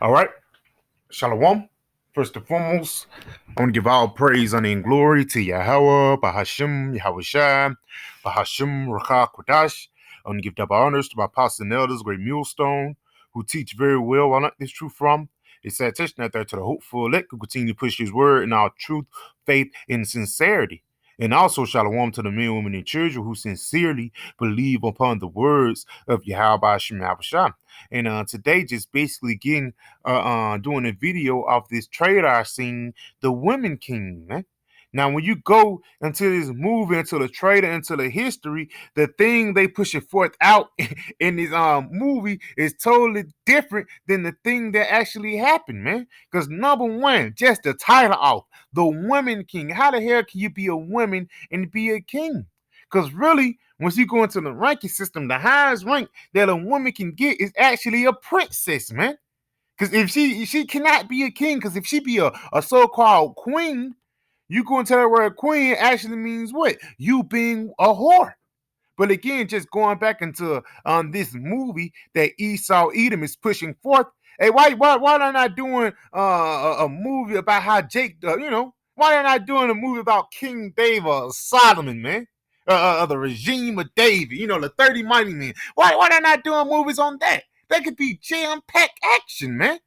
All right. Shalom. First and foremost, I want to give all praise, honor, and glory to Yahweh, Bahashim, Yahushua, Bahashim, Rakah, Kodash. I want to give double honors to my apostles and elders, great millstone, who teach very well where I learned this truth from. It's that attention out there to the hopeful elect who continue to push his word in our truth, faith, and sincerity. And also, shalom to the men, women, and children who sincerely believe upon the words of Yahweh, Bahashim, Yahushua. And today, just basically getting doing a video of this trailer I seen, the Women King, man. Now, when you go into this movie, into the trailer, into the history, the thing they push it forth out in this movie is totally different than the thing that actually happened, man. Because number one, just the title off, the Women King. How the hell can you be a woman and be a king? Because really, once you go into the ranking system, the highest rank that a woman can get is actually a princess, man. Because if she cannot be a king, because if she be a so-called queen, you go into that word queen actually means what? You being a whore. But again, just going back into this movie that Esau Edom is pushing forth. Hey, why are they not doing a movie about how Jake, why are they not doing a movie about King David or Solomon, man? The regime of David, the 30 mighty men. Why they not doing movies on that? That could be jam-packed action, man.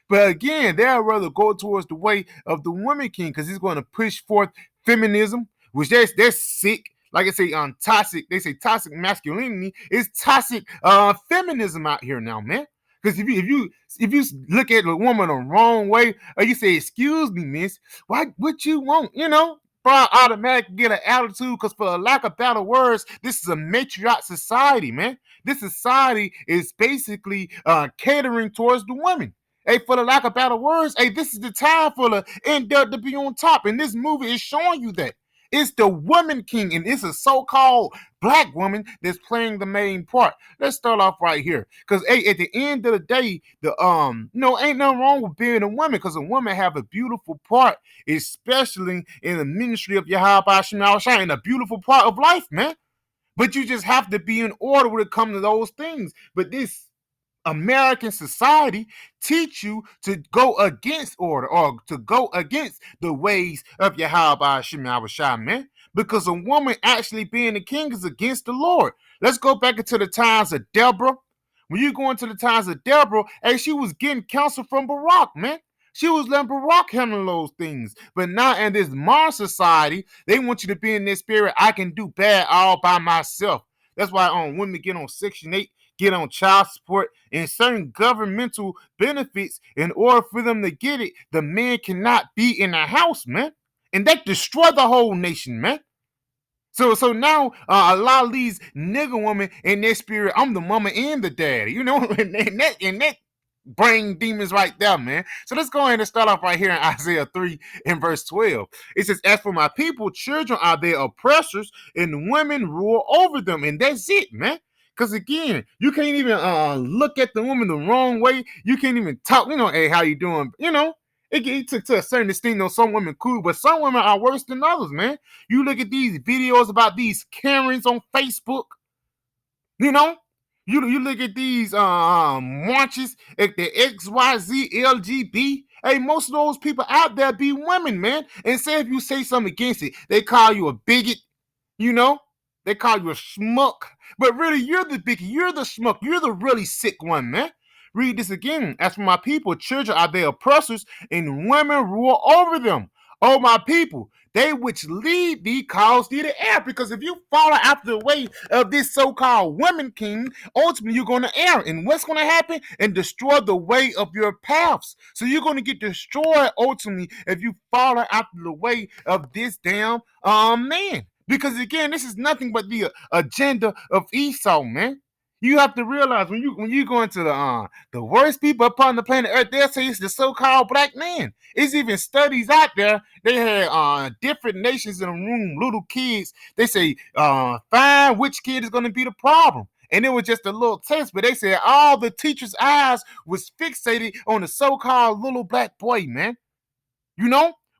But again, they'd rather go towards the way of the woman king because he's going to push forth feminism, which they're sick. Like I say, toxic. They say toxic masculinity is toxic feminism out here now, man. Because if you look at a woman the wrong way, or you say, "Excuse me, miss, what you want?" Bro, automatically get an attitude because for a lack of better words, this is a matriarch society, man. This society is basically catering towards the women. Hey, for the lack of better words, hey, this is the time for the end to be on top. And this movie is showing you that. It's the woman king, and it's a so-called black woman that's playing the main part. Let's start off right here. Because hey, at the end of the day, ain't nothing wrong with being a woman, because a woman have a beautiful part, especially in the ministry of Yahweh Shai, in a beautiful part of life, man. But you just have to be in order when it comes to those things. But this American society teach you to go against order or to go against the ways of Yahweh Shai, man. Because a woman actually being a king is against the Lord. Let's go back into the times of Deborah. When you go into the times of Deborah, hey, she was getting counsel from Barak, man. She was letting Barak handle those things. But now in this modern society, they want you to be in this spirit, I can do bad all by myself. That's why women get on Section 8, get on child support, and certain governmental benefits. In order for them to get it, the man cannot be in the house, man. And that destroy the whole nation, man. So now a lot of these nigga women in their spirit, I'm the mama and the daddy, and that brain demons right there, man. So let's go ahead and start off right here in Isaiah 3 and verse 12. It says, as for my people, children are their oppressors, and women rule over them. And that's it, man. Because again, you can't even look at the woman the wrong way. You can't even talk, hey, how you doing? It took to a certain extent, some women cool, but some women are worse than others, man. You look at these videos about these Karens on Facebook, you look at these marches at the XYZ LGB. Hey, most of those people out there be women, man. And say if you say something against it, they call you a bigot, they call you a schmuck. But really, you're the bigot, you're the schmuck, you're the really sick one, man. Read this again. As for my people, children are their oppressors, and women rule over them. Oh, my people, they which lead thee cause thee to err. Because if you follow after the way of this so-called women king, ultimately you're going to err. And what's going to happen? And destroy the way of your paths. So you're going to get destroyed ultimately if you follow after the way of this damn man. Because again, this is nothing but the agenda of Esau, man. You have to realize when you go into the worst people upon the planet Earth, they'll say it's the so-called black man. It's even studies out there. They had different nations in a room, little kids. They say, find which kid is going to be the problem. And it was just a little test, but they said all the teachers' eyes was fixated on the so-called little black boy, man.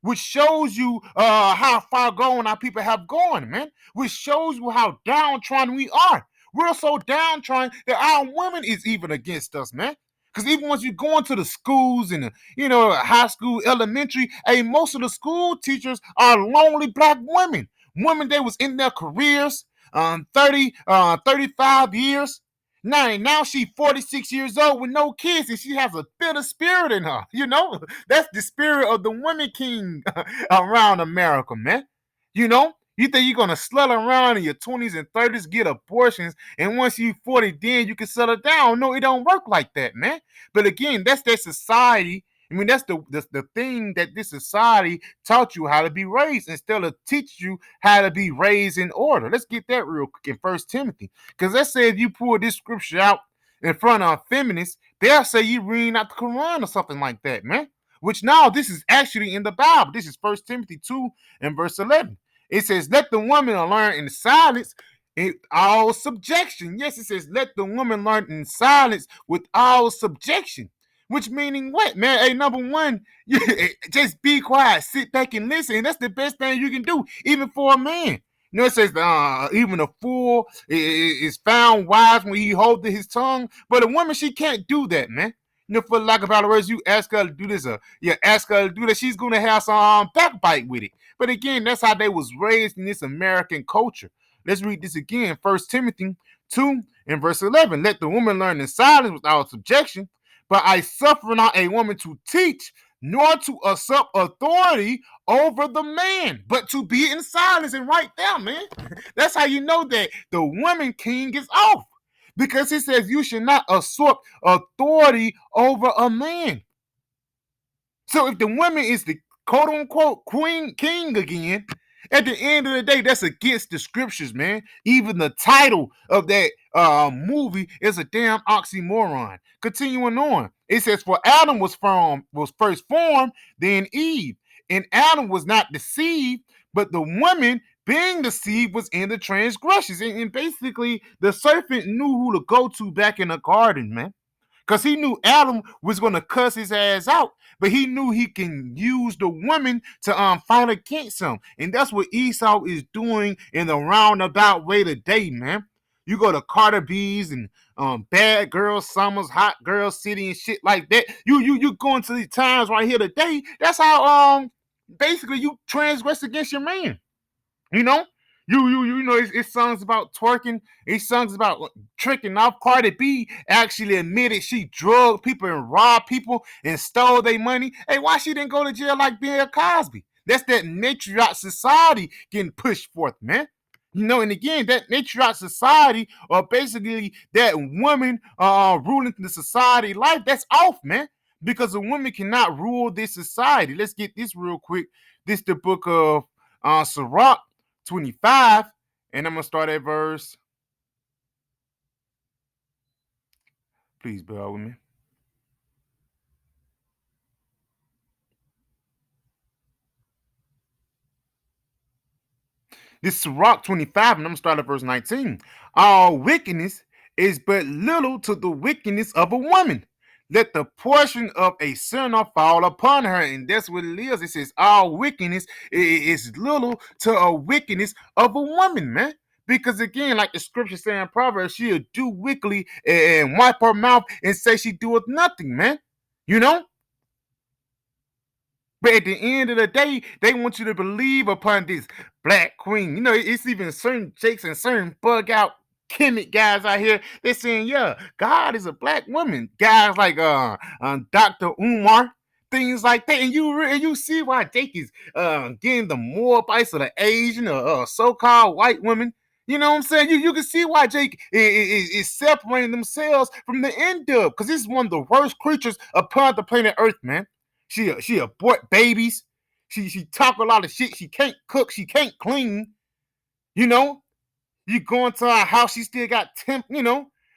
Which shows you how far gone our people have gone, man. Which shows you how downtrodden we are. We're so downtrodden that our women is even against us, man. Because even once you go into the schools and high school, elementary, hey, most of the school teachers are lonely black women. Women that was in their careers 35 years. Now she's 46 years old with no kids, and she has a bit of spirit in her. That's the spirit of the women king around America, man. You think you're gonna slut around in your 20s and 30s, get abortions, and once you 40, then you can settle down? No, it don't work like that, man. But again, that's that society. I mean, that's the thing that this society taught you how to be raised instead of teach you how to be raised in order. Let's get that real quick in First Timothy, because let's say if you pull this scripture out in front of feminists, they'll say you reading out the Quran or something like that, man. Which now this is actually in the Bible. This is First Timothy 2 and verse 11. It says, let the woman learn in silence in all subjection. Yes, it says, let the woman learn in silence with all subjection. Which meaning what, man? Hey, number one, just be quiet, sit back and listen. And that's the best thing you can do, even for a man. It says even a fool is found wise when he holds his tongue. But a woman, she can't do that, man. For lack of better words, you ask her to do this, ask her to do that, she's gonna have some backbite with it. But again, that's how they was raised in this American culture. Let's read this again. First Timothy 2 and verse 11. Let the woman learn in silence without subjection. But I suffer not a woman to teach, nor to usurp authority over the man, but to be in silence. And right there, man, that's how you know that the woman king is off. Because it says you should not usurp authority over a man. So if the woman is the quote unquote queen king again, at the end of the day, that's against the scriptures, man. Even the title of that movie is a damn oxymoron. Continuing on, it says, for Adam was first formed, then Eve. And Adam was not deceived, but the woman being deceived was in the transgressions. And basically, the serpent knew who to go to back in the garden, man. Because he knew Adam was going to cuss his ass out, but he knew he can use the woman to fight against him. And that's what Esau is doing in the roundabout way today, man. You go to Carter B's and Bad Girl Summers, Hot Girl City and shit like that. You going to these times right here today. That's how basically you transgress against your man. You know? It's songs about twerking. It's songs about tricking off. Cardi B actually admitted she drugged people and robbed people and stole their money. Hey, why she didn't go to jail like Bill Cosby? That's that matriarch society getting pushed forth, man. And again, that matriarch society, or basically that woman ruling the society life, that's off, man. Because a woman cannot rule this society. Let's get this real quick. This the book of Sirach 25, and I'm gonna start at verse. Please bear with me. This is Sirach 25, and I'm gonna start at verse 19. All wickedness is but little to the wickedness of a woman. Let the portion of a sinner fall upon her. And that's what it is. It says all wickedness is little to a wickedness of a woman, man. Because again, like the scripture saying in Proverbs, she'll do wickedly and wipe her mouth and say she doeth nothing, man. You know? But at the end of the day, they want you to believe upon this black queen. It's even certain jakes and certain bug out Kemet guys out here. They're saying, yeah, God is a black woman. Guys like Dr. Umar, things like that. And you see why Jake is getting the more bites of the Asian or so-called white women. You know what I'm saying? You can see why Jake is separating themselves from the N-dub, because this is one of the worst creatures upon the planet Earth, man. She abort babies. She talk a lot of shit. She can't cook. She can't clean. You go into her house, she still got temp.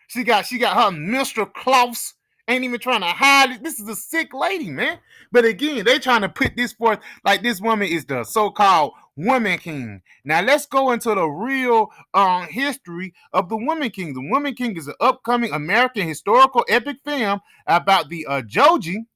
She got her menstrual cloths. Ain't even trying to hide it. This is a sick lady, man. But again, they trying to put this forth like this woman is the so-called woman king. Now let's go into the real history of the Woman King. The Woman King is an upcoming American historical epic film about the Joji,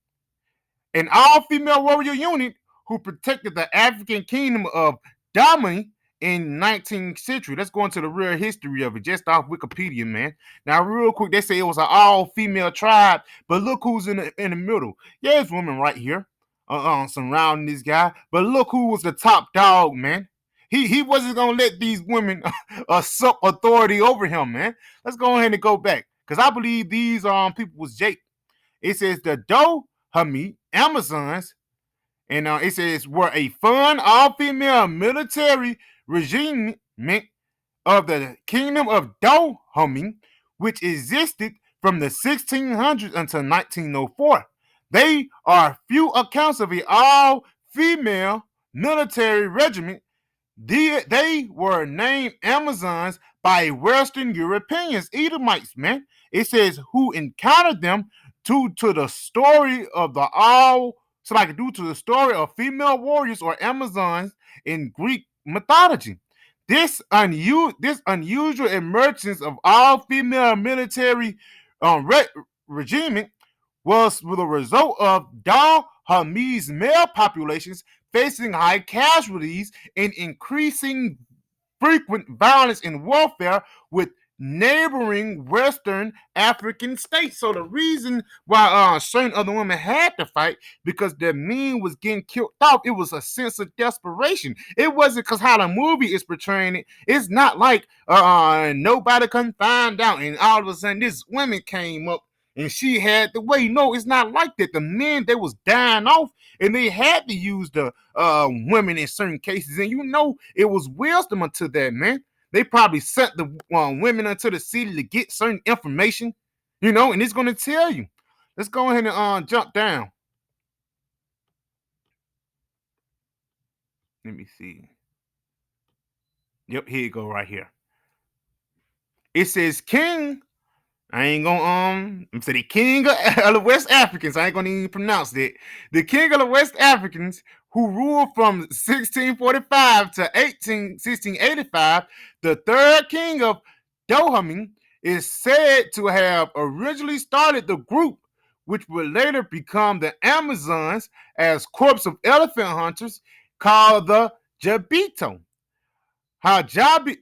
an all-female warrior unit who protected the African kingdom of Dahomey in 19th century. Let's go into the real history of it, just off Wikipedia, man. Now, real quick, they say it was an all-female tribe, but look who's in the middle. Yeah, there's women right here, surrounding this guy. But look who was the top dog, man. He wasn't gonna let these women usurp authority over him, man. Let's go ahead and go back, cause I believe these people was Jake. It says the Dohami Amazons, and it says were a fun all-female military regime of the kingdom of Dahomey, which existed from the 1600s until 1904. They are few accounts of an all-female military regiment. They were named Amazons by Western Europeans, Edomites, man. It says who encountered them due to the story of the all, so like due to the story of female warriors or Amazons in Greek mythology. This unusual emergence of all female military regime was the result of Dahomey's male populations facing high casualties and increasing frequent violence and warfare with neighboring Western African states. So the reason why certain other women had to fight, because their men was getting killed off. It was a sense of desperation. It wasn't because how the movie is portraying it. It's not like nobody can find out and all of a sudden this woman came up and she had the way. No, it's not like that. The men, they was dying off, and they had to use the women in certain cases. And it was wisdom unto that, man. They probably sent the women into the city to get certain information, and it's going to tell you. Let's go ahead and jump down. Let me see. Yep, here you go right here. It says King. I ain't gonna I'm say the king of the West Africans. I ain't gonna even pronounce that. The king of the West Africans, who ruled from 1645 to 1685, the third king of Dahomey, is said to have originally started the group, which would later become the Amazons, as corps of elephant hunters called the Jabito. Hajabi,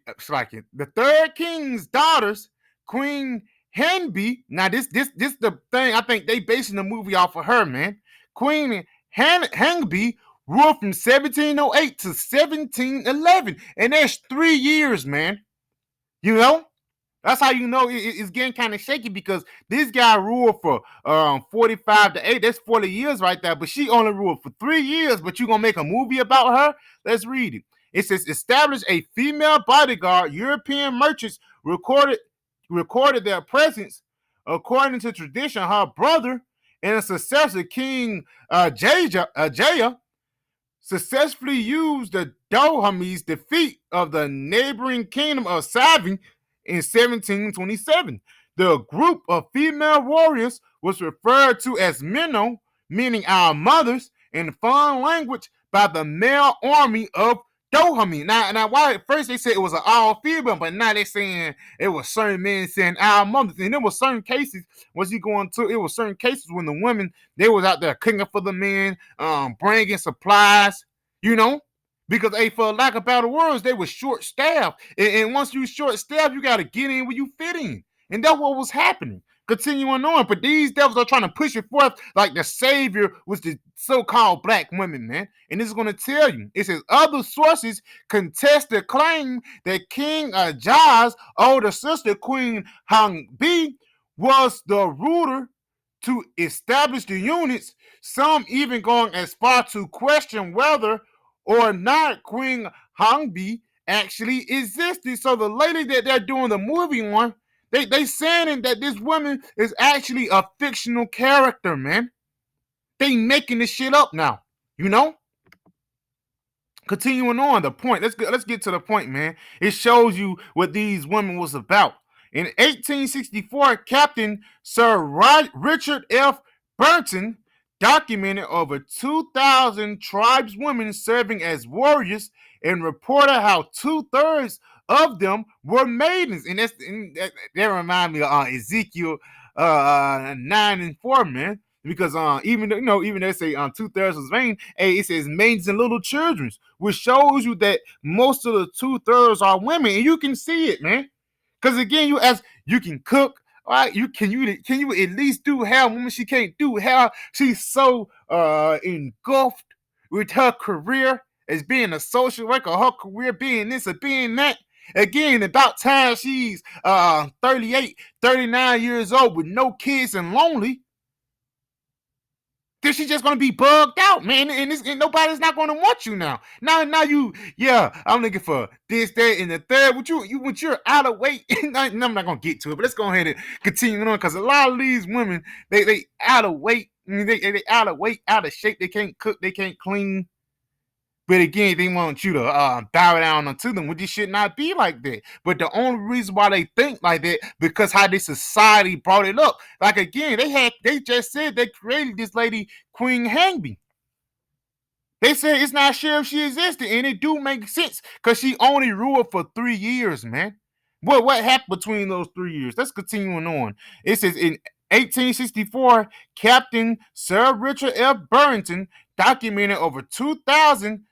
the third king's daughters, Queen Hanbi. Now this the thing. I think they basing the movie off of her, man. Queen Hanbi ruled from 1708 to 1711, and that's 3 years, man. That's how it's getting kind of shaky, because this guy ruled for 45 to 8. That's 40 years right there. But she only ruled for 3 years. But you gonna make a movie about her? Let's read it. It says establish a female bodyguard. European merchants recorded their presence. According to tradition, her brother and a successor, King Jaya, successfully used the Dahomey's defeat of the neighboring kingdom of Savi in 1727. The group of female warriors was referred to as Minnow, meaning our mothers, in foreign language by the male army of Dahomey. Now, why at first they said it was an all female, but now they're saying it was certain men saying our mothers, and there was certain cases. Once you go into it, was certain cases when the women, they was out there cooking for the men, bringing supplies, because for lack of better words, they were short staffed, and once you short staffed, you got to get in where you fit in, and that's what was happening. Continuing on, but these devils are trying to push it forth like the savior was the so-called black women, man. And this is going to tell you. It says other sources contest the claim that King Aja's older sister, Queen Hang Bi, was the ruler to establish the units. Some even going as far to question whether or not Queen Hang Bi actually existed. So the lady that they're doing the movie on, they saying that this woman is actually a fictional character, man. They making this shit up now, Continuing on the point, let's get to the point, man. It shows you what these women was about. In 1864, Captain Sir Richard F. Burton documented over 2,000 tribeswomen serving as warriors and reported how 2/3 of them were maidens. And that remind me of Ezekiel 9:4, man. because even though, even they say 2/3 was vain, hey, it says maidens and little children's, which shows you that most of the 2/3 are women, and you can see it, man. Because again, you can cook, all right? You at least do hair? Woman, she can't do hair. She's so engulfed with her career as being a social worker, her career being this or being that. Again, about time she's 38, 39 years old with no kids and lonely, then she's just gonna be bugged out, man, and nobody's not gonna want you now. Now you, yeah, I'm looking for this, that, and the third. When you're out of weight, I'm not gonna get to it, but let's go ahead and continue on because a lot of these women, they out of weight, they out of weight, out of shape. They can't cook, they can't clean. But again, they want you to bow down unto them, which it should not be like that. But the only reason why they think like that, because how this society brought it up. Like again, they just said they created this lady, Queen Hangby. They said it's not sure if she existed, and it do make sense because she only ruled for 3 years, man. What happened between those 3 years? Let's continue on. It says in 1864, Captain Sir Richard F. Burrington documented over 2,000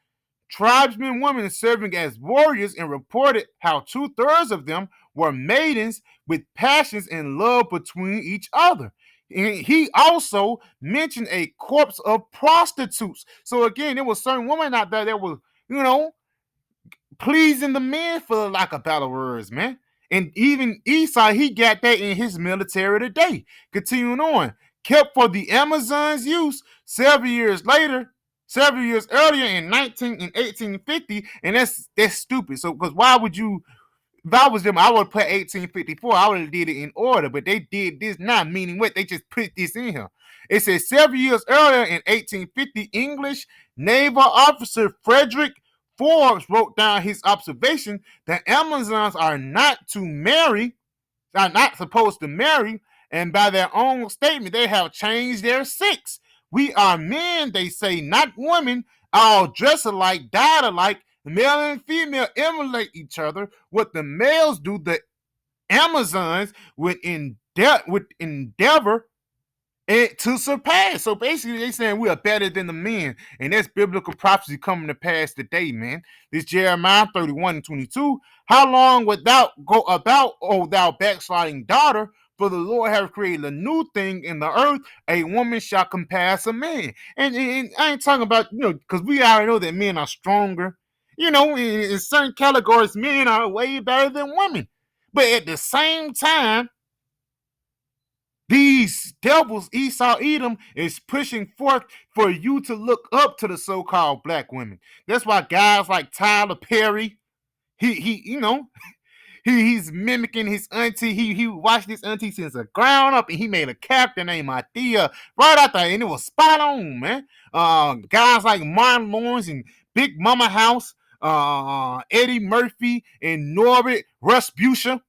tribesmen women serving as warriors and reported how 2/3 of them were maidens with passions and love between each other. And he also mentioned a corpse of prostitutes. So again, there was certain women out there that was, pleasing the men, for lack of better words, man. And even Esau, he got that in his military today. Continuing on, kept for the Amazons' use several years earlier in 1850, and that's stupid. So, because why would you? If I was them, I would put 1854. I would have did it in order, but they did this not, meaning what? They just put this in here. It says several years earlier in 1850, English naval officer Frederick Forbes wrote down his observation that Amazons are not supposed to marry, and by their own statement, they have changed their sex. We are men, they say, not women, all dress alike, dyed alike, male and female emulate each other. What the males do, the Amazons would endeavor it to surpass. So basically, they saying we are better than the men, and that's biblical prophecy coming to pass today, man. This Jeremiah 31:22. How long without go about, O thou backsliding daughter? For the Lord hath created a new thing in the earth. A woman shall compass a man. And I ain't talking about, because we already know that men are stronger. In certain categories, men are way better than women. But at the same time, these devils, Esau, Edom, is pushing forth for you to look up to the so-called black women. That's why guys like Tyler Perry, he's mimicking his auntie. He watched his auntie since the ground up, and he made a character named Idea right out there, and it was spot on, man. Guys like Martin Lawrence and Big Mama House, Eddie Murphy and Norbert Rusbusha.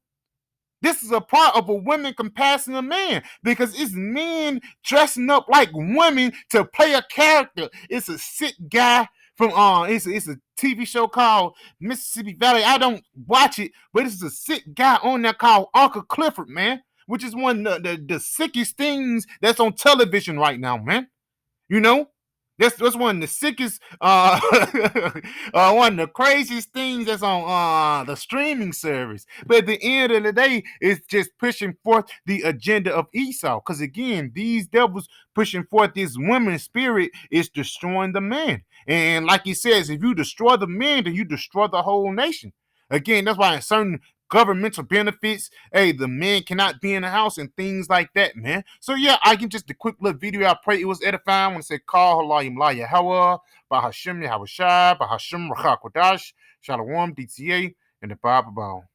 This is a part of a woman compassing a man, because it's men dressing up like women to play a character. It's a sick guy from it's a TV show called Mississippi Valley. I don't watch it, but it's a sick guy on there called Uncle Clifford, man, which is one of the sickest things that's on television right now, man. You know, that's one of the sickest, one of the craziest things that's on the streaming service. But at the end of the day, it's just pushing forth the agenda of Esau. Because again, these devils pushing forth this woman's spirit is destroying the man. And like he says, if you destroy the man, then you destroy the whole nation. Again, that's why in certain governmental benefits, hey, the men cannot be in the house and things like that, man. So yeah, I can just a quick little video. I pray it was edifying when it said call halayim la Yahweh, Bahashim Yahweh Shai, Bahashim Rachakwadash, Shalom DTA, and the Bible.